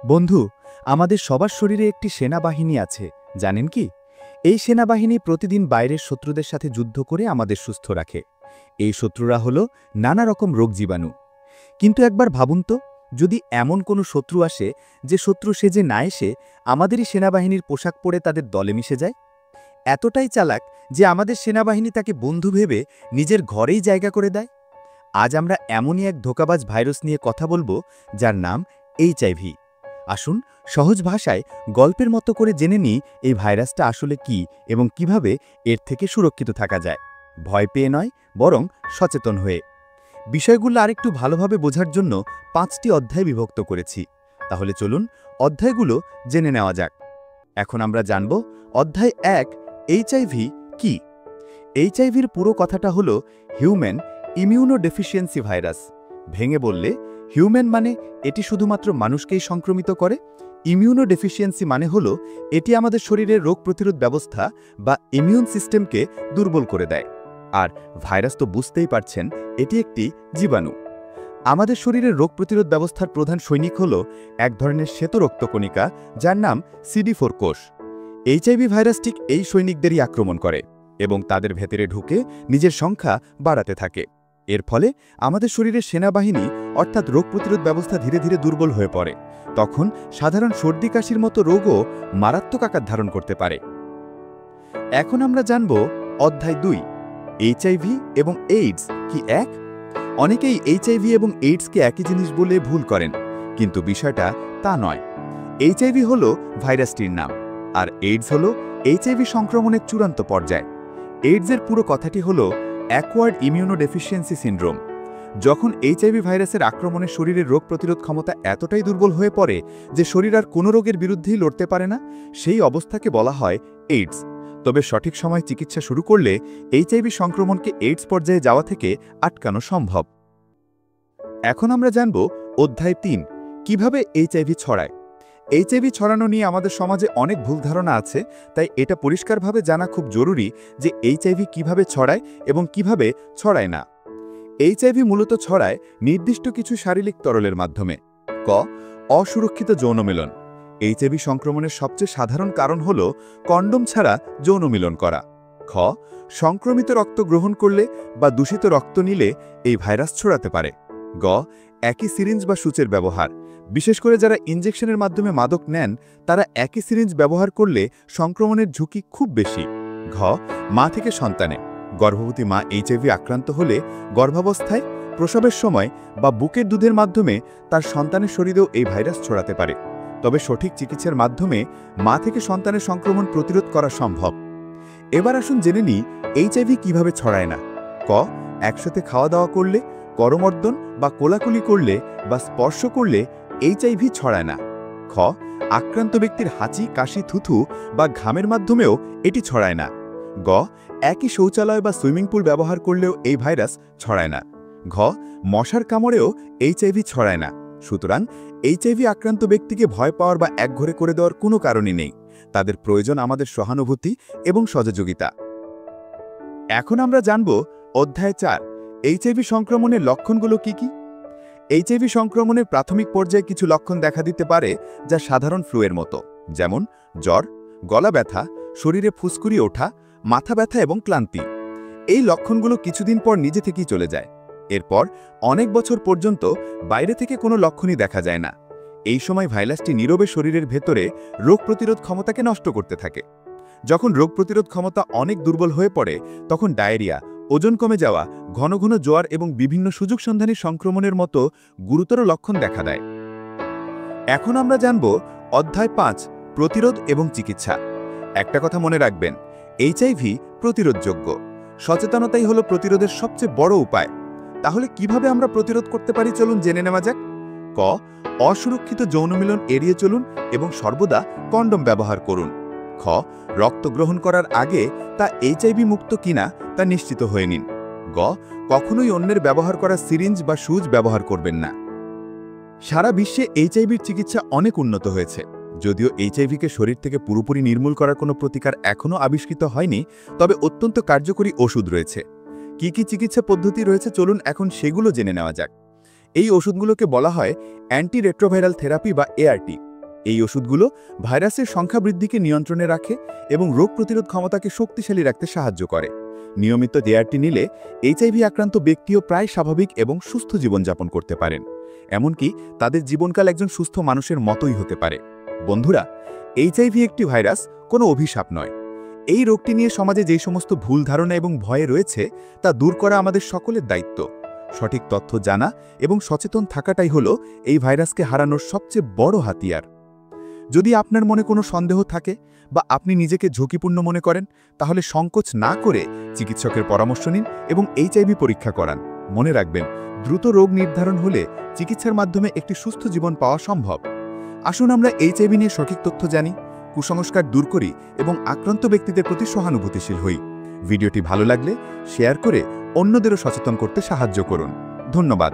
বন্ধু, আমাদের সবার শরীরে একটি সেনাবাহিনী আছে, জানেন কি? এই সেনাবাহিনী প্রতিদিন বাইরের শত্রুদের সাথে যুদ্ধ করে আমাদের সুস্থ রাখে। এই শত্রুরা হলো নানা রকম রোগ জীবাণু। কিন্তু একবার ভাবুন তো, যদি এমন কোনো শত্রু আসে যে শত্রু সেজে না এসে আমাদেরই সেনাবাহিনীর পোশাক পরে তাদের দলে মিশে যায়। এতটাই চালাক যে আমাদের সেনাবাহিনী তাকে বন্ধু ভেবে নিজের ঘরেই জায়গা করে দেয়। আজ আমরা এমনই এক ধোঁকাবাজ ভাইরাস নিয়ে কথা বলবো, যার নাম এইচআইভি। আসুন সহজ ভাষায় গল্পের মতো করে জেনে নিই এই ভাইরাসটা আসলে কি এবং কিভাবে এর থেকে সুরক্ষিত থাকা যায়, ভয় পেয়ে নয়, বরং সচেতন হয়ে। বিষয়গুলো আরেকটু ভালোভাবে বোঝার জন্য 5টি অধ্যায় বিভক্ত করেছি। তাহলে চলুন অধ্যায়গুলো জেনে নেওয়া যাক। এখন আমরা জানব অধ্যায় 1, এইচআইভি কি। এইচআইভির পুরো কথাটা হলো হিউম্যান ইমিউনোডেফিসিয়েন্সি ভাইরাস। ভেঙে বললে হিউম্যান মানে এটি শুধুমাত্র মানুষকেই সংক্রমিত করে, ইমিউনোডেফিসিয়েন্সি মানে হলো এটি আমাদের শরীরের রোগ প্রতিরোধ ব্যবস্থা বা ইমিউন সিস্টেমকে দুর্বল করে দেয়। আর ভাইরাস তো বুঝতেই পারছেন, এটি একটি জীবাণু। আমাদের শরীরের রোগ প্রতিরোধ ব্যবস্থার প্রধান সৈনিক হল এক ধরনের শ্বেত রক্তকণিকা, যার নাম CD4 কোষ। এইচআইভি ভাইরাস ঠিক এই সৈনিকদেরই আক্রমণ করে এবং তাদের ভেতরে ঢুকে নিজের সংখ্যা বাড়াতে থাকে। এর ফলে আমাদের শরীরের সেনাবাহিনী অর্থাৎ রোগ প্রতিরোধ ব্যবস্থা ধীরে ধীরে দুর্বল হয়ে পড়ে। তখন সাধারণ সর্দি কাশির মতো রোগও মারাত্মক আকার ধারণ করতে পারে। এখন আমরা জানব অধ্যায় 2, এইচআইভি এবং এইডস কি এক? অনেকেই এইচআইভি এবং এইডসকে একই জিনিস বলে ভুল করেন, কিন্তু বিষয়টা তা নয়। এইচআইভি হল ভাইরাসটির নাম, আর এইডস হল এইচআইভি সংক্রমণের চূড়ান্ত পর্যায়। এইডসের পুরো কথাটি হল অ্যাকোয়ার্ড ইমিউনোডেফিসিয়েন্সি সিন্ড্রোম। যখন এইচআইভি ভাইরাসের আক্রমণে শরীরের রোগ প্রতিরোধ ক্ষমতা এতটাই দুর্বল হয়ে পড়ে যে শরীর আর কোনো রোগের বিরুদ্ধেই লড়তে পারে না, সেই অবস্থাকে বলা হয় এইডস। তবে সঠিক সময় চিকিৎসা শুরু করলে এইচআইভি সংক্রমণকে এইডস পর্যায়ে যাওয়া থেকে আটকানো সম্ভব। এখন আমরা জানব অধ্যায় 3, কিভাবে এইচআইভি ছড়ায়। এইচআইভি ছড়ানো নিয়ে আমাদের সমাজে অনেক ভুল ধারণা আছে, তাই এটা পরিষ্কারভাবে জানা খুব জরুরি যে এইচআইভি কিভাবে ছড়ায় এবং কিভাবে ছড়ায় না। এইচআইভি মূলত ছড়ায় নির্দিষ্ট কিছু শারীরিক তরলের মাধ্যমে। ক, অসুরক্ষিত যৌন মিলন। এইচআইভি সংক্রমণের সবচেয়ে সাধারণ কারণ হল কন্ডোম ছাড়া যৌন মিলন করা। খ, সংক্রমিত রক্ত গ্রহণ করলে বা দূষিত রক্ত নিলে এই ভাইরাস ছড়াতে পারে। গ, একই সিরিঞ্জ বা সূচের ব্যবহার। বিশেষ করে যারা ইনজেকশনের মাধ্যমে মাদক নেন, তারা একই সিরিঞ্জ ব্যবহার করলে সংক্রমণের ঝুঁকি খুব বেশি। ঘ, মা থেকে সন্তানে। গর্ভবতী মা এইচআইভি আক্রান্ত হলে গর্ভাবস্থায়, প্রসবের সময় বা বুকের দুধের মাধ্যমে তার সন্তানের শরীরেও এই ভাইরাস ছড়াতে পারে। তবে সঠিক চিকিৎসার মাধ্যমে মা থেকে সন্তানের সংক্রমণ প্রতিরোধ করা সম্ভব। এবার আসুন জেনে নিই এইচআইভি কিভাবে ছড়ায় না। ক, একসাথে খাওয়া দাওয়া করলে, করমর্দন বা কোলাকুলি করলে বা স্পর্শ করলে এইচআইভি ছড়ায় না। খ, আক্রান্ত ব্যক্তির হাঁচি, কাশি, থুথু বা ঘামের মাধ্যমেও এটি ছড়ায় না। গ, একই শৌচালয় বা সুইমিং পুল ব্যবহার করলেও এই ভাইরাস ছড়ায় না। ঘ, মশার কামড়েও এইচআইভি ছড়ায় না। সুতরাং এইচআইভি আক্রান্ত ব্যক্তিকে ভয় পাওয়ার বা একঘরে করে দেওয়ার কোনো কারণই নেই। তাদের প্রয়োজন আমাদের সহানুভূতি এবং সহযোগিতা। এখন আমরা জানব অধ্যায় 4, এইচআইভি সংক্রমণের লক্ষণগুলো কি কি। এইচআইভি সংক্রমণের প্রাথমিক পর্যায়ে কিছু লক্ষণ দেখা দিতে পারে যা সাধারণ ফ্লুয়ের মতো, যেমন জ্বর, গলা ব্যথা, শরীরে ফুসকুড়ি ওঠা, মাথা ব্যথা এবং ক্লান্তি। এই লক্ষণগুলো কিছুদিন পর নিজে থেকেই চলে যায়। এরপর অনেক বছর পর্যন্ত বাইরে থেকে কোনো লক্ষণই দেখা যায় না। এই সময় ভাইরাসটি নীরবে শরীরের ভেতরে রোগ প্রতিরোধ ক্ষমতাকে নষ্ট করতে থাকে। যখন রোগ প্রতিরোধ ক্ষমতা অনেক দুর্বল হয়ে পড়ে, তখন ডায়রিয়া, ওজন কমে যাওয়া, ঘন ঘন জ্বর এবং বিভিন্ন সুযোগ সন্ধানী সংক্রমণের মতো গুরুতর লক্ষণ দেখা দেয়। এখন আমরা জানব অধ্যায় 5, প্রতিরোধ এবং চিকিৎসা। একটা কথা মনে রাখবেন, এইচআইভি প্রতিরোধযোগ্য। সচেতনতাই হলো প্রতিরোধের সবচেয়ে বড় উপায়। তাহলে কিভাবে আমরা প্রতিরোধ করতে পারি, চলুন জেনে নেওয়া যাক। ক, অসুরক্ষিত যৌন মিলন এড়িয়ে চলুন এবং সর্বদা কন্ডোম ব্যবহার করুন। খ, রক্ত গ্রহণ করার আগে তা এইচআইভি মুক্ত কিনা তা নিশ্চিত হয়ে নিন। গ, কখনোই অন্যের ব্যবহার করা সিরিঞ্জ বা সুচ ব্যবহার করবেন না। সারা বিশ্বে এইচআইভির চিকিৎসা অনেক উন্নত হয়েছে। যদিও এইচআইভিকে শরীর থেকে পুরোপুরি নির্মূল করার কোনো প্রতিকার এখনও আবিষ্কৃত হয়নি, তবে অত্যন্ত কার্যকরী ওষুধ রয়েছে। কি কি চিকিৎসা পদ্ধতি রয়েছে, চলুন এখন সেগুলো জেনে নেওয়া যাক। এই ওষুধগুলোকে বলা হয় অ্যান্টি রেট্রোভাইরাল থেরাপি বা ART। এই ওষুধগুলো ভাইরাসের সংখ্যা বৃদ্ধিকে নিয়ন্ত্রণে রাখে এবং রোগ প্রতিরোধ ক্ষমতাকে শক্তিশালী রাখতে সাহায্য করে। নিয়মিত ART নিলে HIV আক্রান্ত ব্যক্তিও প্রায় স্বাভাবিক এবং সুস্থ জীবনযাপন করতে পারেন। এমনকি তাদের জীবনকাল একজন সুস্থ মানুষের মতোই হতে পারে। বন্ধুরা, HIV একটি ভাইরাস, কোনো অভিশাপ নয়। এই রোগটি নিয়ে সমাজে যে সমস্ত ভুল ধারণা এবং ভয়ে রয়েছে তা দূর করা আমাদের সকলের দায়িত্ব। সঠিক তথ্য জানা এবং সচেতন থাকাটাই হলো এই ভাইরাসকে হারানোর সবচেয়ে বড় হাতিয়ার। যদি আপনার মনে কোনো সন্দেহ থাকে বা আপনি নিজেকে ঝুঁকিপূর্ণ মনে করেন, তাহলে সংকোচ না করে চিকিৎসকের পরামর্শ নিন এবং HIV পরীক্ষা করান। মনে রাখবেন, দ্রুত রোগ নির্ধারণ হলে চিকিৎসার মাধ্যমে একটি সুস্থ জীবন পাওয়া সম্ভব। আসুন আমরা HIV নিয়ে সঠিক তথ্য জানি, কুসংস্কার দূর করি এবং আক্রান্ত ব্যক্তিদের প্রতি সহানুভূতিশীল হই। ভিডিওটি ভালো লাগলে শেয়ার করে অন্যদেরও সচেতন করতে সাহায্য করুন। ধন্যবাদ।